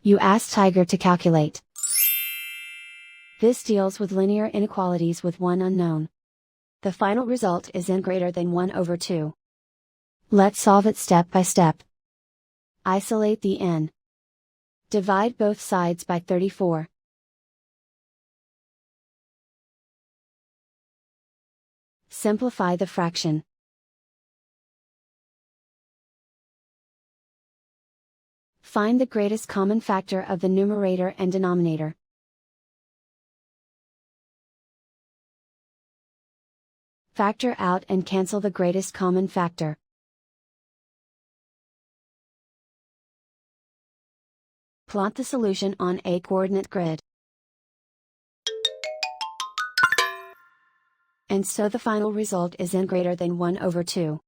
You ask Tiger to calculate. This deals with linear inequalities with one unknown. The final result is n greater than 1 over 2. Let's solve it step by step. Isolate the n. Divide both sides by 34. Simplify the fraction. Find the greatest common factor of the numerator and denominator. Factor out and cancel the greatest common factor. Plot the solution on a coordinate grid. And so the final result is n greater than 1 over 2.